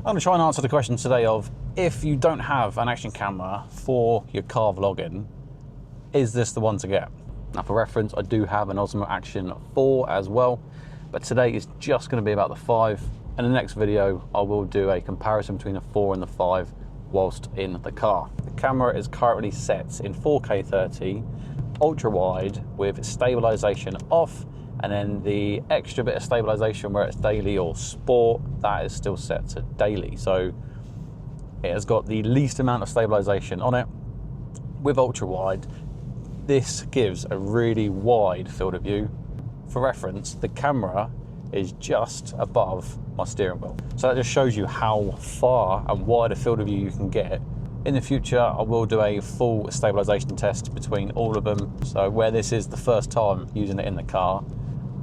I'm going to try and answer the question today of, if you don't have an action camera for your car vlogging, is this the one to get? Now for reference, I do have an Osmo Action 4 as well, but today is just going to be about the 5. In the next video, I will do a comparison between the 4 and the 5 whilst in the car. The camera is currently set in 4K 30, ultra wide with stabilization off, and then the extra bit of stabilization where it's daily or sport, that is still set to daily. So it has got the least amount of stabilization on it. With ultra wide, this gives a really wide field of view. For reference, the camera is just above my steering wheel. So that just shows you how far and wide a field of view you can get. In the future, I will do a full stabilization test between all of them. So where this is the first time using it in the car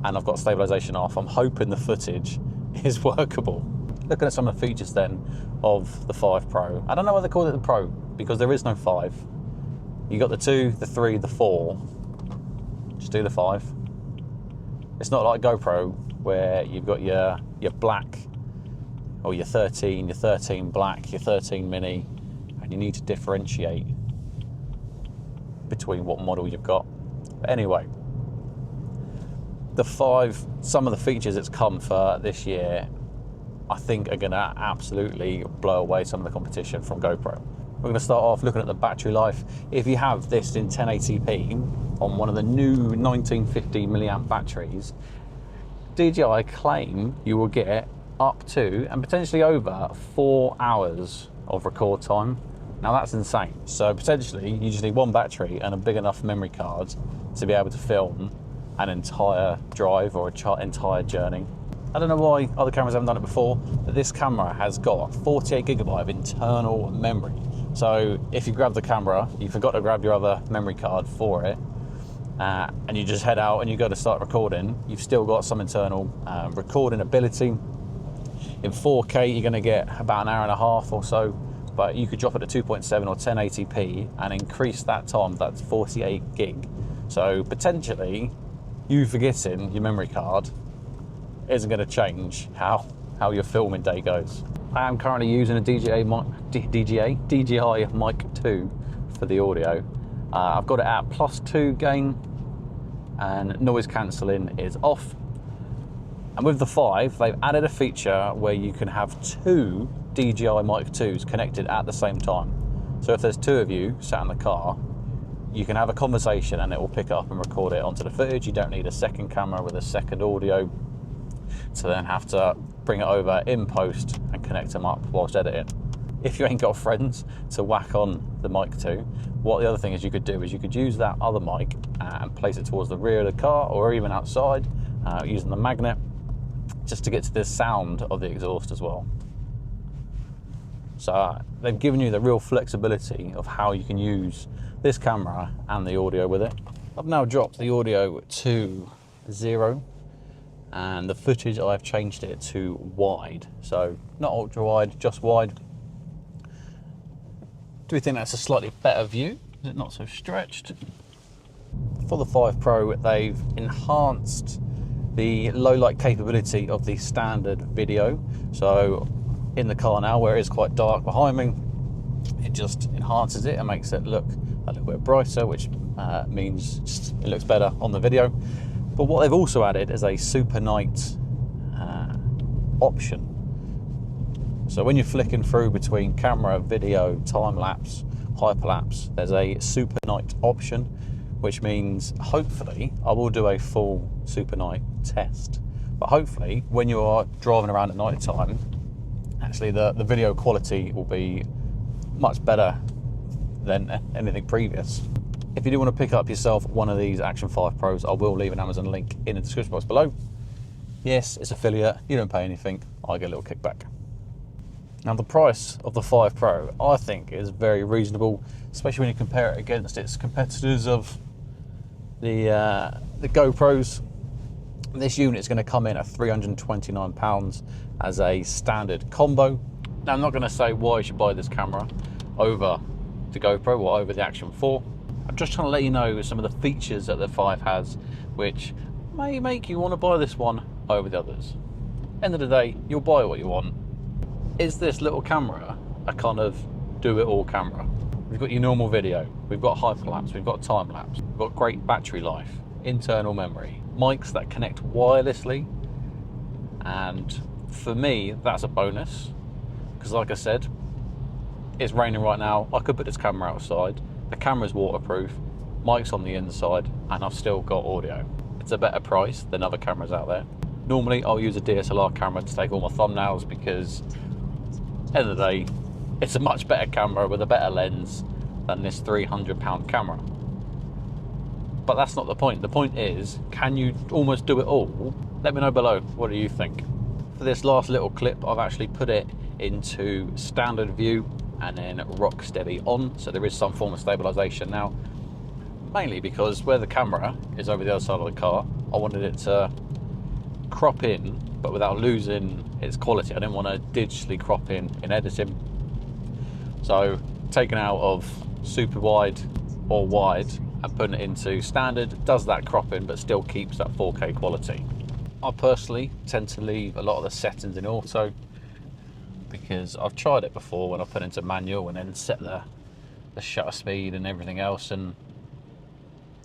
and I've got stabilization off, I'm hoping the footage is workable. Looking at some of the features then of the 5 Pro. I don't know why they call it the Pro, because there is no 5. You got the 2, the 3, the 4. Just do the 5. It's not like GoPro where you've got your black or your 13 black, your 13 mini, and you need to differentiate between what model you've got. But anyway, the 5, some of the features it's come for this year, I think are gonna absolutely blow away some of the competition from GoPro. We're gonna start off looking at the battery life. If you have this in 1080p on one of the new 1950 milliamp batteries, DJI claim you will get up to and potentially over 4 hours of record time. Now that's insane. So potentially you just need one battery and a big enough memory card to be able to film an entire drive or an entire journey. I don't know why other cameras haven't done it before, but this camera has got 48 gigabyte of internal memory. So if you grab the camera, you forgot to grab your other memory card for it, and you just head out and you go to start recording, you've still got some internal recording ability. In 4K, you're gonna get about an hour and a half or so, but you could drop it to 2.7 or 1080p and increase that time, that's 48 gig. So potentially, you forgetting your memory card isn't going to change how your filming day goes. I am currently using a DJI Mic 2 for the audio. I've got it at +2 gain and noise cancelling is off. And with the 5, they've added a feature where you can have 2 DJI Mic 2s connected at the same time. So if there's 2 of you sat in the car, you can have a conversation and it will pick up and record it onto the footage. You don't need a second camera with a second audio to then have to bring it over in post and connect them up whilst editing. If you ain't got friends to whack on the Mic 2, what the other thing is you could do is you could use that other mic and place it towards the rear of the car or even outside using the magnet, just to get to the sound of the exhaust as well. So they've given you the real flexibility of how you can use this camera and the audio with it. I've now dropped the audio to 0 and the footage I've changed it to wide. So not ultra wide, just wide. Do we think that's a slightly better view? Is it not so stretched? For the 5 Pro, they've enhanced the low light capability of the standard video. So in the car now, where it is quite dark behind me, it just enhances it and makes it look a little bit brighter, which means just it looks better on the video. But what they've also added is a super night option. So when you're flicking through between camera, video, time-lapse, hyperlapse, there's a super night option, which means hopefully I will do a full super night test. But hopefully when you are driving around at night time, actually the video quality will be much better than anything previous. If you do want to pick up yourself one of these Action 5 Pros, I will leave an Amazon link in the description box below. Yes, it's affiliate, you don't pay anything, I get a little kickback. Now the price of the 5 Pro, I think, is very reasonable, especially when you compare it against its competitors of the GoPros. This unit is going to come in at £329 as a standard combo. Now I'm not going to say why you should buy this camera over the GoPro or over the Action 4. I'm just trying to let you know some of the features that the 5 has, which may make you want to buy this one over the others. End of the day, you'll buy what you want. Is this little camera a kind of do-it-all camera? We've got your normal video, we've got hyperlapse, we've got time-lapse, we've got great battery life, internal memory, mics that connect wirelessly, and for me, that's a bonus, because like I said, it's raining right now, I could put this camera outside, the camera's waterproof, mic's on the inside, and I've still got audio. It's a better price than other cameras out there. Normally, I'll use a DSLR camera to take all my thumbnails because, at the end of the day, it's a much better camera with a better lens than this £300 camera. But that's not the point. The point is, can you almost do it all? Let me know below, what do you think? For this last little clip, I've actually put it into standard view and then rock steady on, so there is some form of stabilization now. Mainly because where the camera is over the other side of the car, I wanted it to crop in, but without losing its quality. I didn't want to digitally crop in editing. So taking out of super wide or wide and putting it into standard does that cropping but still keeps that 4K quality. I personally tend to leave a lot of the settings in auto because I've tried it before when I put it into manual and then set the shutter speed and everything else, and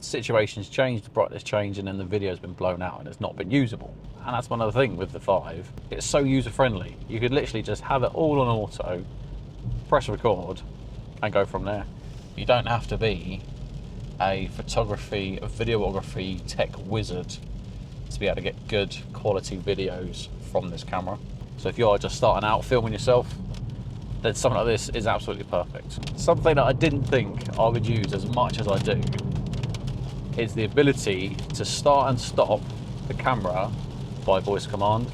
situations change, the brightness change, and then the video's been blown out and it's not been usable. And that's one other thing with the 5. It's so user friendly. You could literally just have it all on auto, press record and go from there. You don't have to be a photography, a videography tech wizard to be able to get good quality videos from this camera. So if you're just starting out filming yourself, then something like this is absolutely perfect. Something that I didn't think I would use as much as I do is the ability to start and stop the camera by voice command.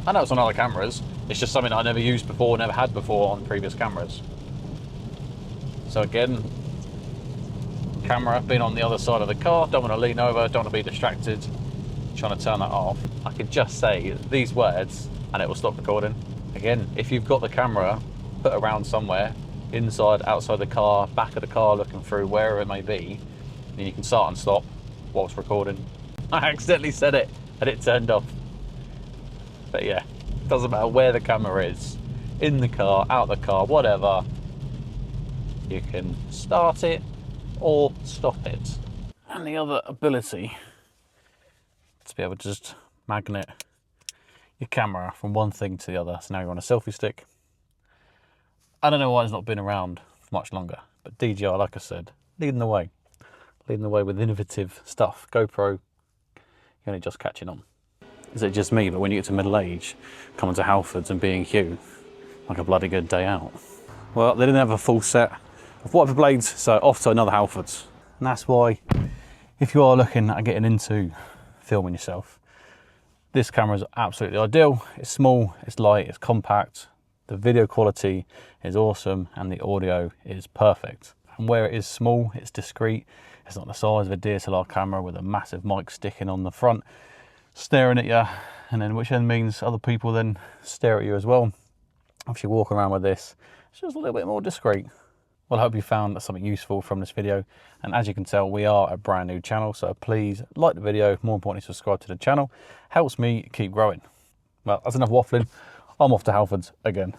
I know it's on other cameras, it's just something I never used before, never had before on previous cameras. So again, camera being on the other side of the car, don't want to lean over, don't want to be distracted, trying to turn that off. I could just say these words and it will stop recording. Again, if you've got the camera put around somewhere, inside, outside the car, back of the car, looking through, wherever it may be, then you can start and stop whilst recording. I accidentally said it and it turned off. But yeah, doesn't matter where the camera is, in the car, out the car, whatever, you can start it or stop it. And the other ability to be able to just magnet your camera from one thing to the other. So now you're on a selfie stick. I don't know why it's not been around for much longer, but DJI, like I said, leading the way with innovative stuff. GoPro, you're only just catching on. Is it just me, but when you get to middle age, coming to Halfords and being Hugh, like a bloody good day out? Well, they didn't have a full set of wiper blades, so off to another Halfords. And that's why, if you are looking at getting into filming yourself, this camera is absolutely ideal. It's small, it's light, it's compact, the video quality is awesome, and the audio is perfect. And where it is small, it's discreet. It's not the size of a DSLR camera with a massive mic sticking on the front, staring at you, and then which then means other people then stare at you as well. If you walk around with this, it's just a little bit more discreet. Well, I hope you found something useful from this video, and as you can tell, we are a brand new channel, so please like the video, more importantly subscribe to the channel, helps me keep growing. Well, that's enough waffling, I'm off to Halfords again.